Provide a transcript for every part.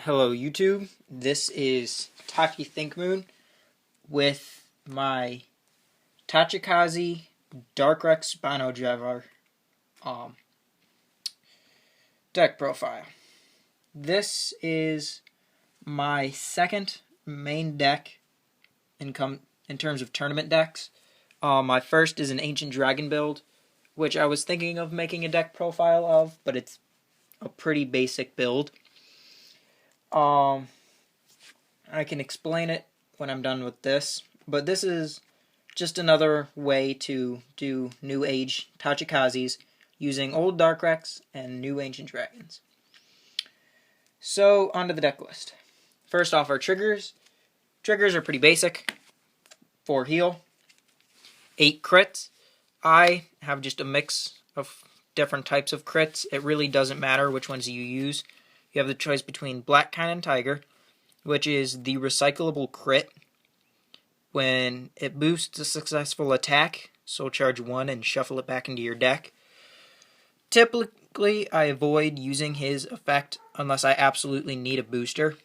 Hello YouTube, this is Taki Thinkmoon with my Tachikaze Darkrex Spino Driver um, deck profile. This is my second main deck in terms of tournament decks. My first is an Ancient Dragon build, which I was thinking of making a deck profile of, but it's a pretty basic build. I can explain it when I'm done with this, but this is just another way to do New Age Tachikazes using old Darkrex and new Ancient Dragons. So, onto the deck list. First off, our triggers. Triggers are pretty basic. 4 heal, 8 crits. I have just a mix of different types of crits. It really doesn't matter which ones you use. You have the choice between Black Cannon Tiger, which is the recyclable crit. When it boosts a successful attack, soul charge 1 and shuffle it back into your deck. Typically, I avoid using his effect unless I absolutely need a booster.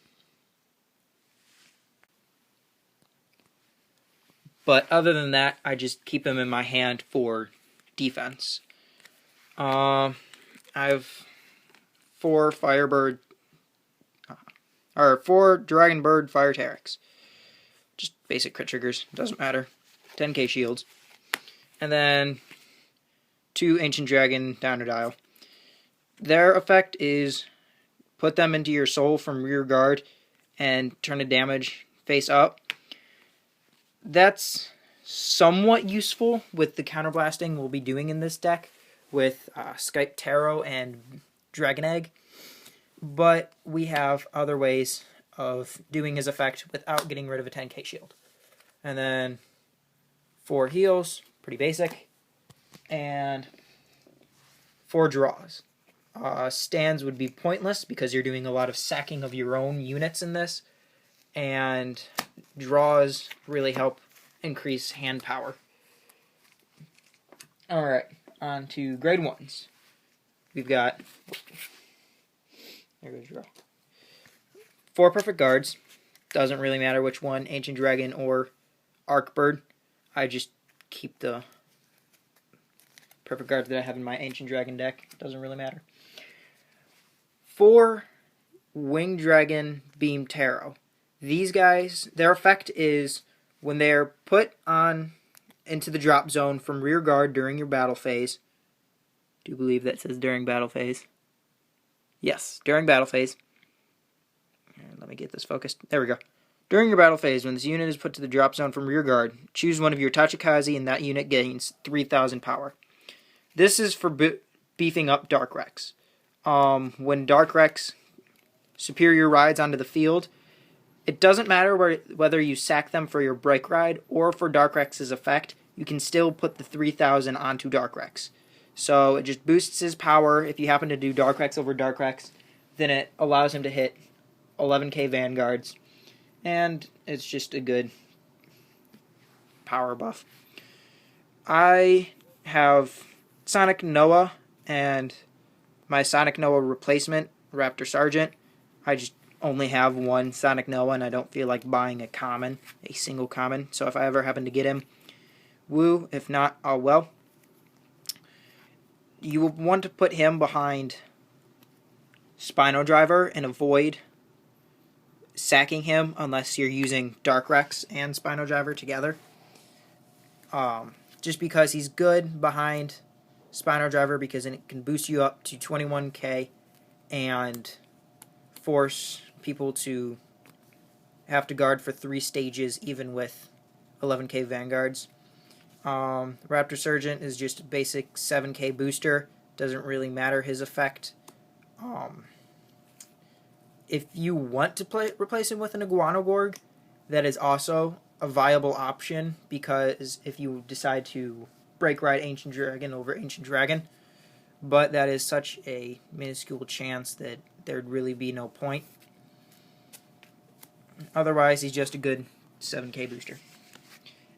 But other than that, I just keep him in my hand for defense. I have 4 Firebird, or 4 Dragon Bird Fire Terraks. Just basic crit triggers, doesn't matter. 10k shields. And then 2 Ancient Dragon Downer Dial. Their effect is put them into your soul from rear guard and turn the damage face up. That's somewhat useful with the counterblasting we'll be doing in this deck with Skype Tarot and Dragon Egg. But we have other ways of doing his effect without getting rid of a 10k shield. And then 4 heals, pretty basic, and 4 draws. Stands would be pointless because you're doing a lot of sacking of your own units in this, and draws really help increase hand power. Alright, on to grade 1s. We've got, there goes draw. 4 perfect guards. Doesn't really matter which one, Ancient Dragon or Arcbird. I just keep the perfect guards that I have in my Ancient Dragon deck. Doesn't really matter. 4 Winged Dragon Beam Tarot. These guys, their effect is when they're put on into the drop zone from rear guard during your battle phase. Do you believe that says during battle phase? Yes, during battle phase. Let me get this focused. There we go. During your battle phase, when this unit is put to the drop zone from rear guard, choose one of your Tachikaze and that unit gains 3,000 power. This is for beefing up Darkrex. When Darkrex Superior rides onto the field, it doesn't matter whether you sack them for your break ride or for Darkrex's effect, you can still put the 3,000 onto Darkrex. So it just boosts his power. If you happen to do Darkrex over Darkrex, then it allows him to hit 11k Vanguards, and it's just a good power buff. I have Sonic Noah and my Sonic Noah replacement, Raptor Sergeant. I just only have one Sonic Noah, and I don't feel like buying a single common, so if I ever happen to get him, woo. If not, oh well. You will want to put him behind Spino Driver and avoid sacking him unless you're using Darkrex and Spino Driver together. Just because he's good behind Spino Driver because it can boost you up to 21k and force people to have to guard for 3 stages even with 11k Vanguards. Raptor Sergeant is just a basic 7k booster. Doesn't really matter his effect. If you want to replace him with an Iguanogorg, that is also a viable option, because if you decide to break ride Ancient Dragon over Ancient Dragon, but that is such a minuscule chance that there'd really be no point. Otherwise, he's just a good 7k booster.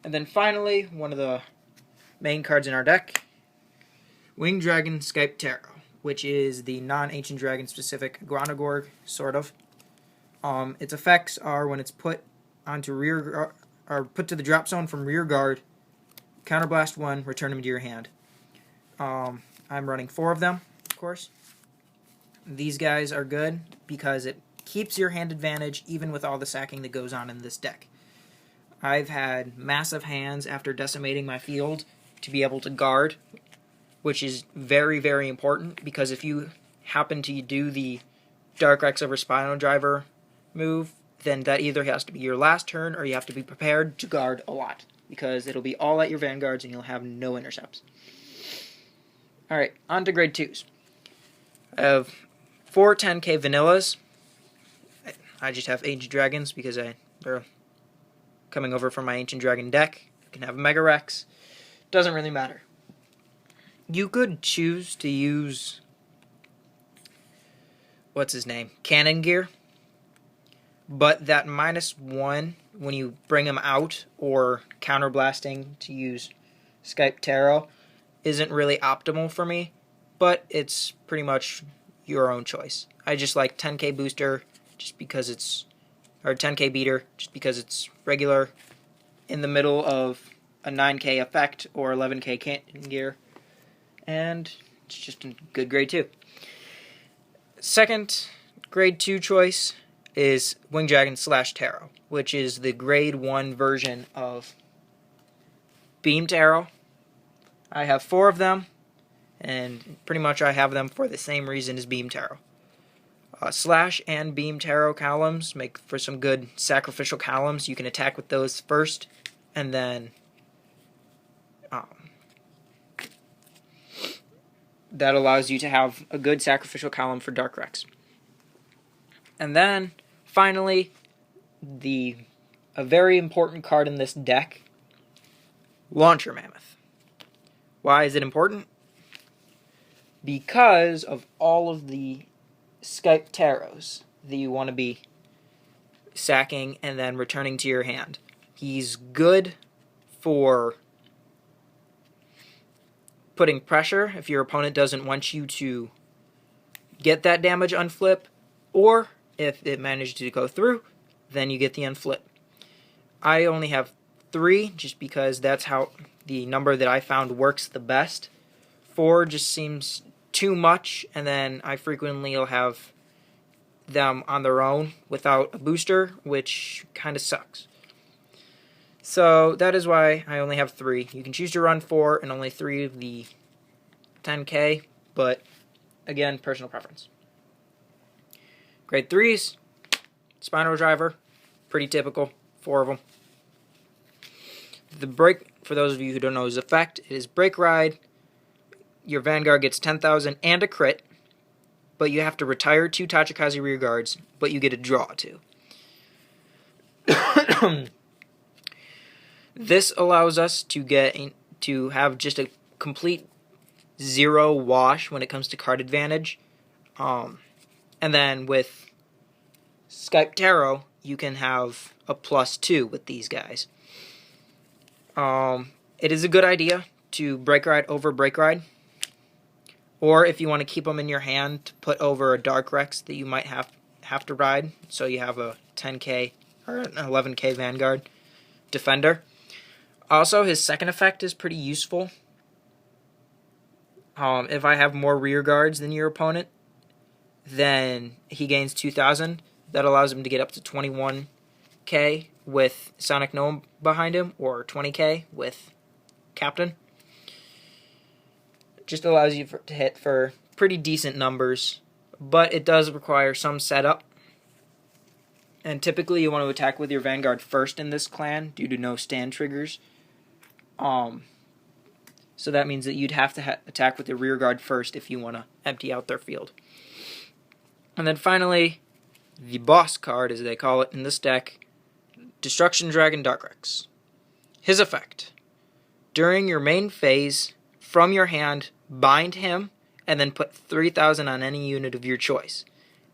And then finally, one of the main cards in our deck, Winged Dragon Skype Tarot, which is the non-Ancient Dragon specific Iguanogorg, sort of. Its effects are when it's put onto or put to the drop zone from rear guard, counterblast 1, return them to your hand. I'm running 4 of them, of course. These guys are good because it keeps your hand advantage even with all the sacking that goes on in this deck. I've had massive hands after decimating my field to be able to guard, which is very, very important because if you happen to do the Dark Rex over Spino Driver move, then that either has to be your last turn or you have to be prepared to guard a lot because it'll be all at your vanguards and you'll have no intercepts. Alright, on to grade 2s. I have 4 10k vanillas. I just have Ancient Dragons because they're coming over from my Ancient Dragon deck. You can have Mega Rex. Doesn't really matter. You could choose to use... what's his name? Cannon Gear. But that -1 when you bring him out or counterblasting to use Skype Tarot isn't really optimal for me, but it's pretty much your own choice. I just like 10k booster just because it's, or 10k beater just because it's regular in the middle of a 9k effect or 11k cannon gear, and it's just a good grade 2. Second grade 2 choice is Wing Dragon / Tarot, which is the grade 1 version of Beam Tarot. I have 4 of them, and pretty much I have them for the same reason as Beam Tarot. Slash and Beam Tarot columns make for some good sacrificial columns. You can attack with those first, and then that allows you to have a good sacrificial column for Dark Rex. And then, finally, a very important card in this deck, Launcher Mammoth. Why is it important? Because of all of the Skype Tarots that you want to be sacking and then returning to your hand. He's good for putting pressure if your opponent doesn't want you to get that damage unflip, or if it managed to go through, then you get the unflip. I only have 3 just because that's how the number that I found works the best. 4 just seems too much, and then I frequently will have them on their own without a booster, which kind of sucks. So that is why I only have 3. You can choose to run 4 and only 3 of the 10k, but again, personal preference. Grade 3s, Spino Driver, pretty typical, 4 of them. The break, for those of you who don't know his effect, it is Break Ride. Your Vanguard gets 10,000 and a crit, but you have to retire 2 Tachikaze rear guards, but you get a draw 2. This allows us to have just a complete 0 wash when it comes to card advantage. And then with Skype Tarot, you can have a +2 with these guys. It is a good idea to Break Ride over Break Ride. Or if you want to keep them in your hand, to put over a Dark Rex that you might have to ride. So you have a 10k or an 11k Vanguard Defender. Also, his second effect is pretty useful. If I have more rear guards than your opponent, then he gains 2,000. That allows him to get up to 21k with Sonic Gnome behind him, or 20k with Captain. Just allows you to hit for pretty decent numbers, but it does require some setup. And typically you want to attack with your Vanguard first in this clan due to no stand triggers. So that means that you'd have to attack with your rear guard first if you want to empty out their field. And then finally, the boss card, as they call it in this deck, Destruction Dragon Dark Rex. His effect: during your main phase, from your hand, bind him, and then put 3,000 on any unit of your choice.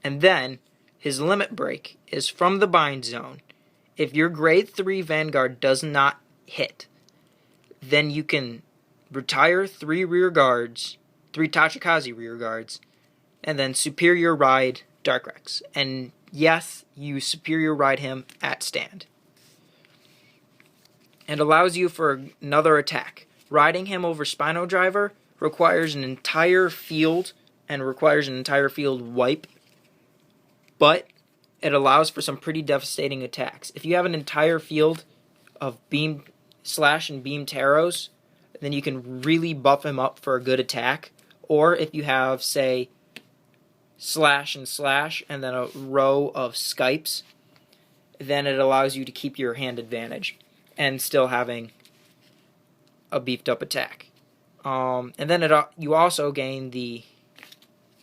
And then, his limit break is from the bind zone. If your grade 3 Vanguard does not hit, then you can retire 3 rear guards, 3 Tachikaze rear guards, and then Superior Ride Dark Rex. And yes, you superior ride him at stand. And allows you for another attack. Riding him over Spino Driver requires an entire field and requires an entire field wipe, but it allows for some pretty devastating attacks. If you have an entire field of beam slash and beam taros, then you can really buff him up for a good attack. Or if you have, say, slash and then a row of Skypes, then it allows you to keep your hand advantage and still having a beefed up attack. And then you also gain the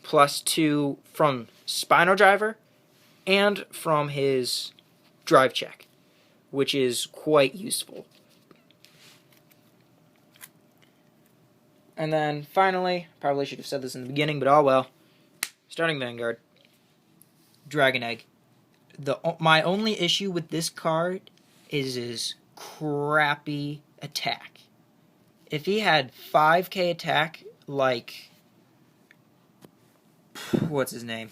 +2 from Spino Driver and from his drive check, which is quite useful. And then finally, probably should have said this in the beginning, but oh well. Starting Vanguard, Dragon Egg. My only issue with this card is his crappy attack. If he had 5k attack, like, what's his name?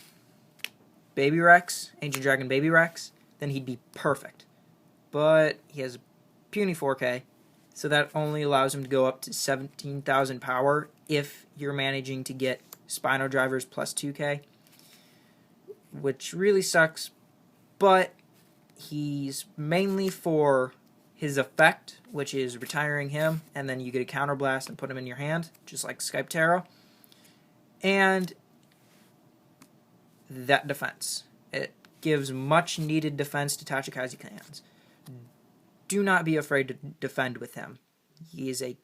Baby Rex, Ancient Dragon Baby Rex, then he'd be perfect. But he has puny 4k, so that only allows him to go up to 17,000 power if you're managing to get Spino Drivers +2k, which really sucks, but he's mainly for his effect, which is retiring him, and then you get a counterblast and put him in your hand, just like Skype Tarot, and that defense. It gives much needed defense to Tachikaze clans. Do not be afraid to defend with him. He is a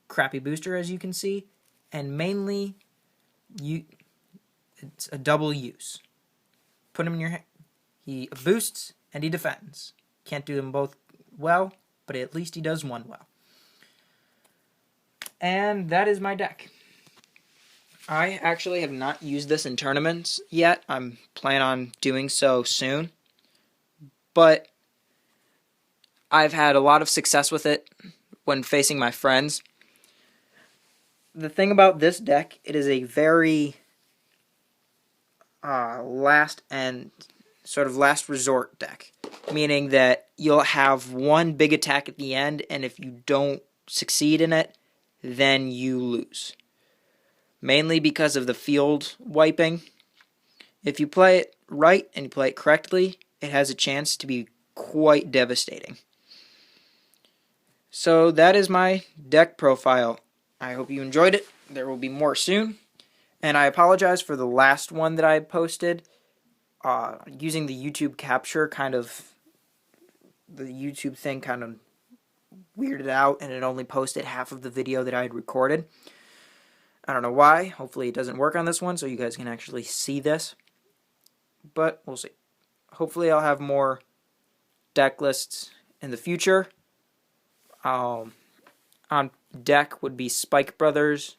crappy booster, as you can see, and mainly it's a double use. Put him in your hand. He boosts and he defends. Can't do them both well, but at least he does one well. And that is my deck. I actually have not used this in tournaments yet. I'm planning on doing so soon. But I've had a lot of success with it when facing my friends. The thing about this deck, it is a very last resort deck, meaning that you'll have one big attack at the end, and if you don't succeed in it, then you lose. Mainly because of the field wiping. If you play it right and you play it correctly, it has a chance to be quite devastating. So that is my deck profile. I hope you enjoyed it. There will be more soon. And I apologize for the last one that I posted. Using the YouTube capture, the YouTube thing kind of weirded out, and it only posted half of the video that I had recorded. I don't know why. Hopefully it doesn't work on this one, so you guys can actually see this. But we'll see. Hopefully I'll have more deck lists in the future. On deck would be Spike Brothers,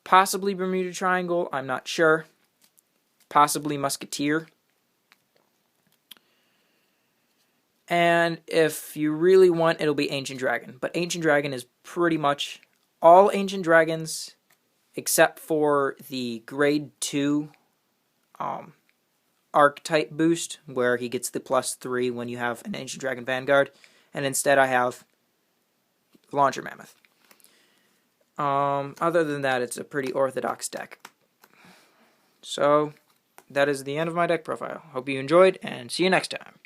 possibly Bermuda Triangle, I'm not sure, possibly Musketeer. And if you really want, it'll be Ancient Dragon. But Ancient Dragon is pretty much all Ancient Dragons except for the Grade 2 Archetype boost, where he gets the +3 when you have an Ancient Dragon Vanguard. And instead I have Launcher Mammoth. Other than that, it's a pretty orthodox deck. So, that is the end of my deck profile. Hope you enjoyed, and see you next time.